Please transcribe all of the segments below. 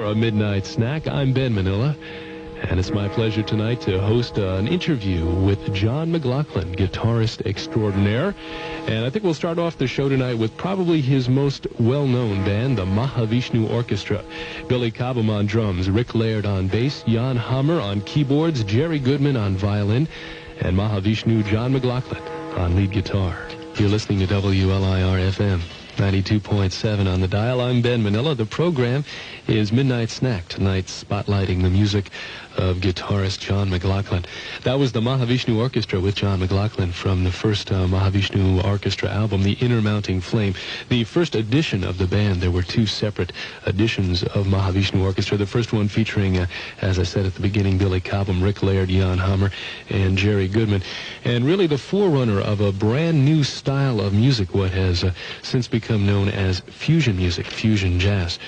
For a midnight snack, I'm Ben Manila, and it's my pleasure tonight to host an interview with John McLaughlin, guitarist extraordinaire. And I think we'll start off the show tonight with probably his most well-known band, the Mahavishnu Orchestra. Billy Cobham on drums, Rick Laird on bass, Jan Hammer on keyboards, Jerry Goodman on violin, and Mahavishnu John McLaughlin on lead guitar. You're listening to WLIR-FM. 92.7 on the dial. I'm Ben Manila. The program is Midnight Snack, tonight spotlighting the music of guitarist John McLaughlin. That was the Mahavishnu Orchestra with John McLaughlin from the first Mahavishnu Orchestra album, The Inner Mounting Flame. The first edition of the band, there were two separate editions of Mahavishnu Orchestra. The first one featuring, as I said at the beginning, Billy Cobham, Rick Laird, Jan Hammer, and Jerry Goodman. And really the forerunner of a brand new style of music, what has since become known as fusion music, fusion jazz.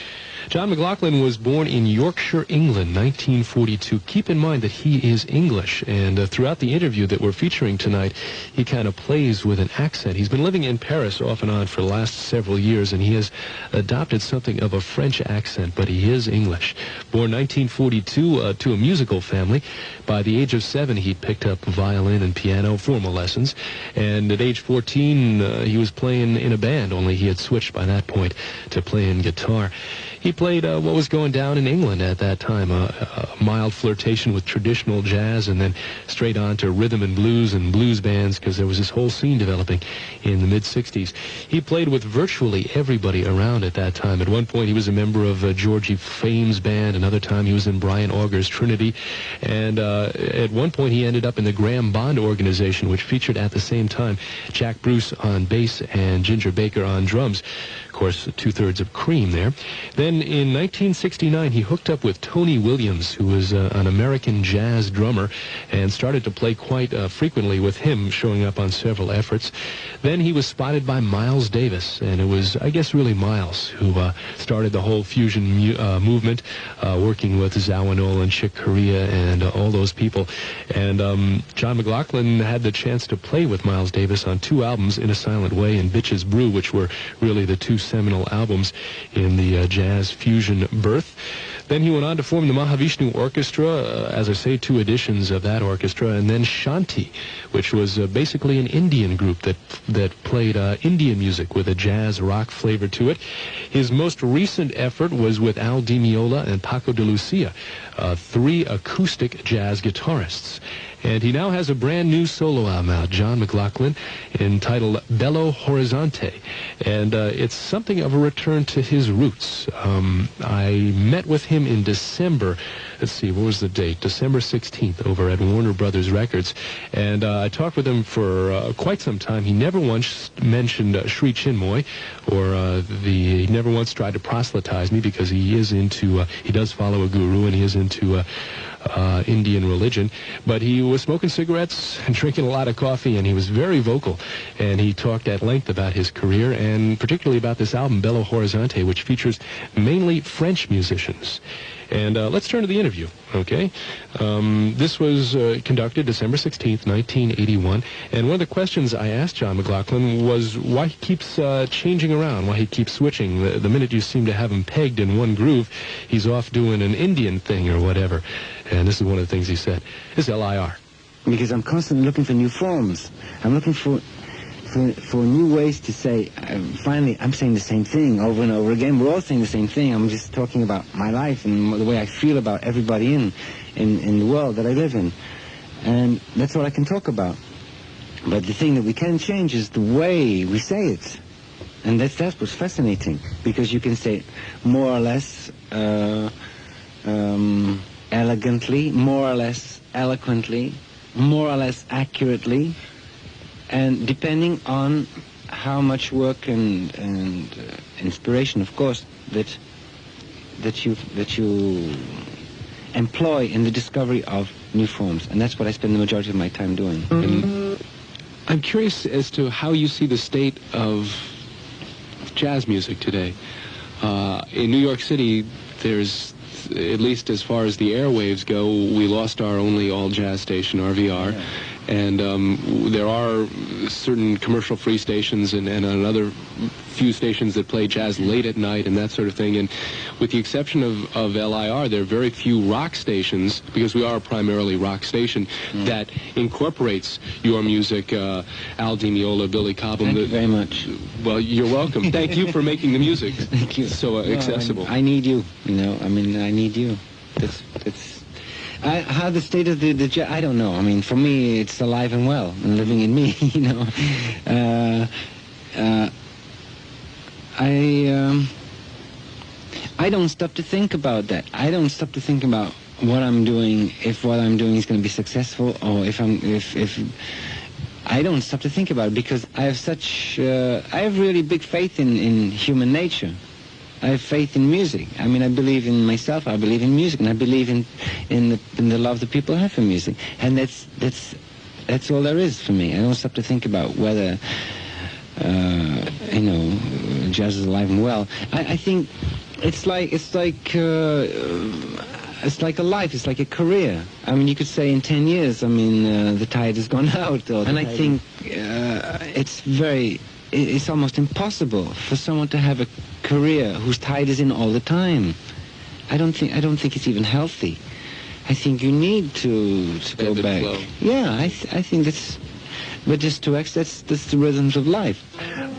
John McLaughlin was born in Yorkshire, England, 1942. Keep in mind that he is English, and throughout the interview that we're featuring tonight, he kind of plays with an accent. He's been living in Paris off and on for the last several years, and he has adopted something of a French accent, but he is English. Born 1942 to a musical family. By the age of 7, he picked up violin and piano, formal lessons, and at age 14, he was playing in a band, only he had switched by that point to playing guitar. He played what was going down in England at that time, a mild flirtation with traditional jazz, and then straight on to rhythm and blues bands, because there was this whole scene developing in the mid-'60s. He played with virtually everybody around at that time. At one point, he was a member of Georgie Fame's band. Another time, he was in Brian Auger's Trinity. And at one point, he ended up in the Graham Bond organization, which featured at the same time Jack Bruce on bass and Ginger Baker on drums. Of course, two-thirds of Cream there. Then in 1969, he hooked up with Tony Williams, who was an American jazz drummer, and started to play quite frequently with him, showing up on several efforts. Then he was spotted by Miles Davis, and it was, I guess, really Miles who started the whole fusion movement, working with Zawinul and Chick Corea and all those people. And John McLaughlin had the chance to play with Miles Davis on two albums, In a Silent Way and Bitches Brew, which were really the two seminal albums in the jazz fusion birth. Then he went on to form the Mahavishnu Orchestra, as I say, two editions of that orchestra, and then Shanti, which was basically an Indian group that played Indian music with a jazz rock flavor to it. His most recent effort was with Al Di Meola and Paco de Lucia, three acoustic jazz guitarists. And he now has a brand new solo album out, John McLaughlin, entitled Belo Horizonte. And it's something of a return to his roots. I met with him in December. Let's see, what was the date? December 16th over at Warner Brothers Records. And I talked with him for quite some time. He never once mentioned Sri Chinmoy, or he never once tried to proselytize me, because he is into, he does follow a guru, and he is into Indian religion, but he was smoking cigarettes and drinking a lot of coffee, and he was very vocal, and he talked at length about his career, and particularly about this album, Belo Horizonte, which features mainly French musicians. And let's turn to the interview, okay? This was conducted December 16th, 1981, and one of the questions I asked John McLaughlin was why he keeps changing around, why he keeps switching. The minute you seem to have him pegged in one groove, he's off doing an Indian thing or whatever. And this is one of the things he said. This is LIR. Because I'm constantly looking for new forms. I'm looking for new ways to say, finally, I'm saying the same thing over and over again. We're all saying the same thing. I'm just talking about my life and the way I feel about everybody in the world that I live in. And that's all I can talk about. But the thing that we can change is the way we say it. And that's what's fascinating. Because you can say it more or less elegantly, more or less eloquently, more or less accurately, and depending on how much work and inspiration, of course, that you employ in the discovery of new forms. And that's what I spend the majority of my time doing. I'm curious as to how you see the state of jazz music today. In New York City, there's, at least as far as the airwaves go, we lost our only all-jazz station, RVR. Yeah. And there are certain commercial-free stations and another few stations that play jazz late at night and that sort of thing. And with the exception of LIR, there are very few rock stations, because we are a primarily rock station, that incorporates your music. Al Di Meola, Billy Cobham. Thank you very much. Well, you're welcome. Thank you for making the music. Thank you. So accessible. I need you. You know, I mean, I need you. That's. How the state of the jazz, I don't know. I mean, for me, it's alive and well and living in me, you know. I don't stop to think about that. I don't stop to think about what I'm doing, if what I'm doing is going to be successful, or if I don't stop to think about it, because I have I have really big faith in human nature. I have faith in music. I mean, I believe in myself. I believe in music, and I believe in the love that people have for music. And that's all there is for me. I don't stop to think about whether you know, jazz is alive and well. I think it's like a life. It's like a career. I mean, you could say in 10 years, I mean, the tide has gone out. And I think it's almost impossible for someone to have a career whose tide is in all the time. I don't think it's even healthy. I think you need to go back. Flow. Yeah, I think that's. But just that's the rhythms of life.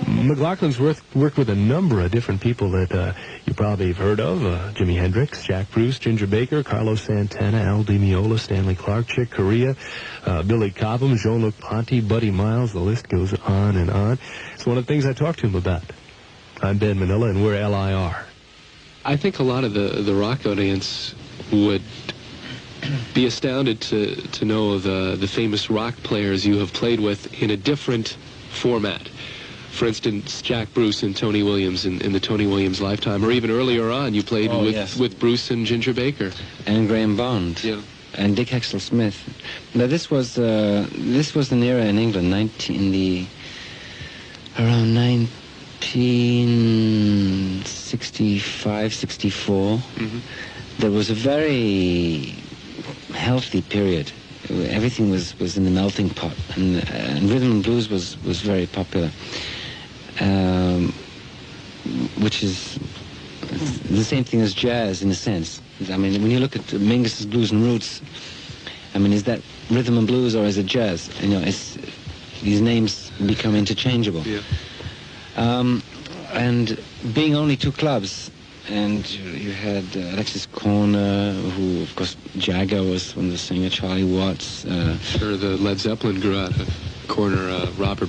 McLaughlin's worked with a number of different people that you probably have heard of. Jimi Hendrix, Jack Bruce, Ginger Baker, Carlos Santana, Al Di Meola, Stanley Clarke, Chick Corea, Billy Cobham, Jean-Luc Ponty, Buddy Miles. The list goes on and on. It's one of the things I talked to him about. I'm Ben Manila, and we're LIR. I think a lot of the rock audience would be astounded to know of the famous rock players you have played with in a different format. For instance, Jack Bruce and Tony Williams in the Tony Williams lifetime, or even earlier on, you played with Bruce and Ginger Baker. And Graham Bond. Yeah. And Dick Hexel Smith. Now, this was an era in England, around 1965, 64. Mm-hmm. There was a very healthy period. Everything was in the melting pot, and rhythm and blues was very popular, which is the same thing as jazz in a sense. I mean, when you look at Mingus's Blues and Roots, I mean, is that rhythm and blues or is it jazz? You know, these names become interchangeable. Yeah. And being only two clubs, and you had Alexis Korner, who, of course, Jagger was one of the singer, Charlie Watts. Sure, the Led Zeppelin grew out of Korner. Robert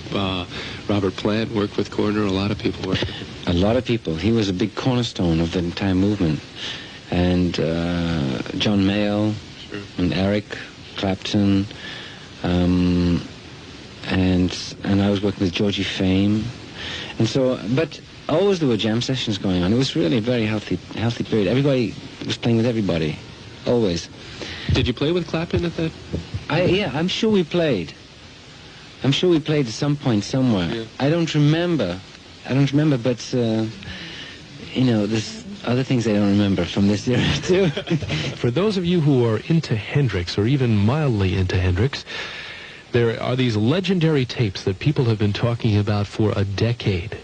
Plant worked with Korner. A lot of people worked with him. A lot of people. He was a big cornerstone of the entire movement. And John Mayall, sure, and Eric Clapton, and I was working with Georgie Fame. And so, but always there were jam sessions going on. It was really a very healthy period. Everybody was playing with everybody, always. Did you play with Clapton at that? Yeah, I'm sure we played. I'm sure we played at some point somewhere. Yeah. I don't remember, but you know, there's other things I don't remember from this era too. For those of you who are into Hendrix, or even mildly into Hendrix, there are these legendary tapes that people have been talking about for a decade.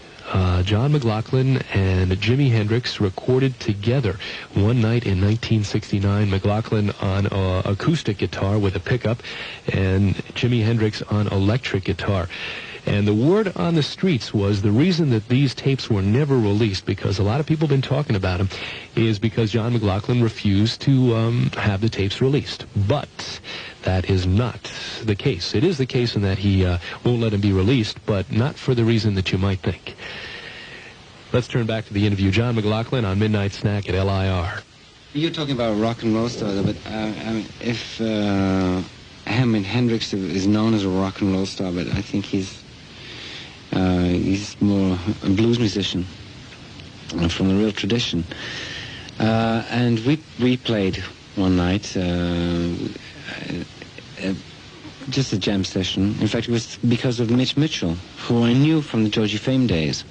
John McLaughlin and Jimi Hendrix recorded together one night in 1969. McLaughlin on acoustic guitar with a pickup, and Jimi Hendrix on electric guitar. And the word on the streets was the reason that these tapes were never released, because a lot of people have been talking about them, is because John McLaughlin refused to have the tapes released. But that is not the case. It is the case in that he won't let them be released, but not for the reason that you might think. Let's turn back to the interview. John McLaughlin on Midnight Snack at LIR. You're talking about rock and roll star, but I mean, if Hendrix is known as a rock and roll star, but I think he's more a blues musician from the real tradition. And we played one night, just a jam session. In fact, it was because of Mitch Mitchell, who I knew from the Georgie Fame days.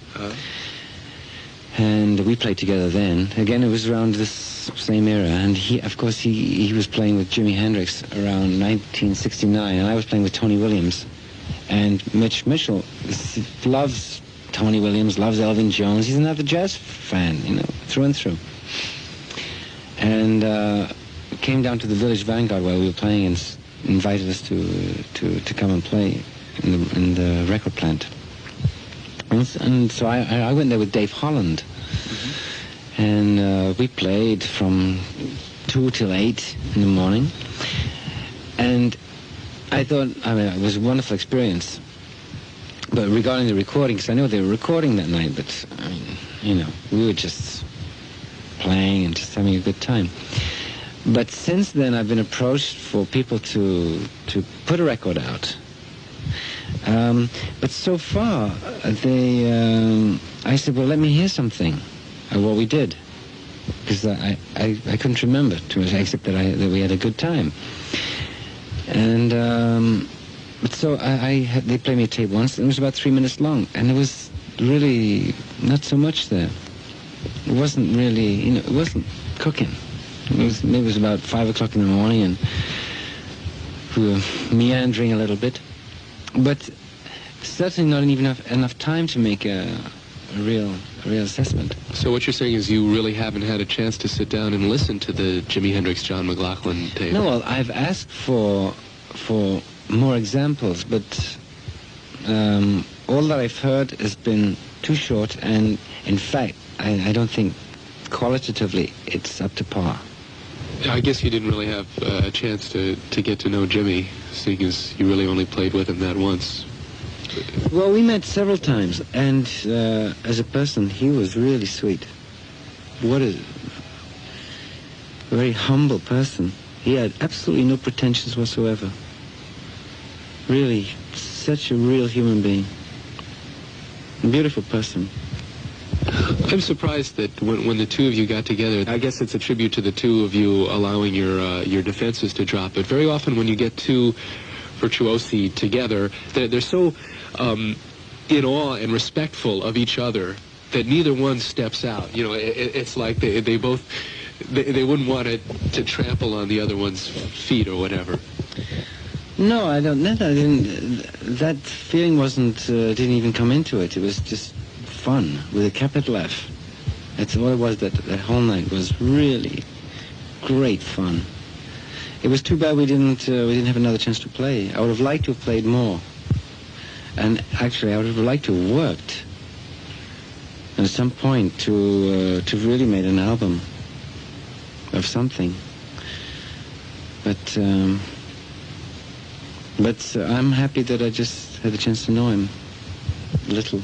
And we played together then. Again, it was around this same era, and of course, he was playing with Jimi Hendrix around 1969, and I was playing with Tony Williams. And Mitch Mitchell loves Tony Williams, loves Elvin Jones. He's another jazz fan, through and through. And came down to the Village Vanguard while we were playing and invited us to come and play in the record plant. And so I went there with Dave Holland. Mm-hmm. And we played from 2 till 8 in the morning. And I thought, it was a wonderful experience. But regarding the recordings, I know they were recording that night, but, we were just playing and just having a good time. But since then, I've been approached for people to put a record out. But so far, I said, well, let me hear something of what we did. Because I couldn't remember too much, except that we had a good time. And but so they played me a tape once, and it was about 3 minutes long, and it was really not so much there. It wasn't really, it wasn't cooking. It was about 5 o'clock in the morning, and we were meandering a little bit, but certainly not even enough time to make a real assessment. So what you're saying is you really haven't had a chance to sit down and listen to the Jimi Hendrix, John McLaughlin tape? No, well, I've asked for more examples, but all that I've heard has been too short, and in fact, I don't think qualitatively it's up to par. I guess you didn't really have a chance to get to know Jimmy, seeing as you really only played with him that once. Well, we met several times, and as a person, he was really sweet. What a very humble person. He had absolutely no pretensions whatsoever. Really, such a real human being. A beautiful person. I'm surprised that when the two of you got together, I guess it's a tribute to the two of you allowing your defenses to drop. But very often when you get two virtuosi together, they're so in awe and respectful of each other that neither one steps out. It's like they both they wouldn't want to trample on the other one's feet or whatever. No, I don't. I didn't. That feeling didn't even come into it. It was just fun with a capital F. That's what it was. That whole night was really great fun. It was too bad we didn't have another chance to play. I would have liked to have played more. And actually, I would have liked to have worked at some point to really made an album of something. But I'm happy that I just had a chance to know him a little.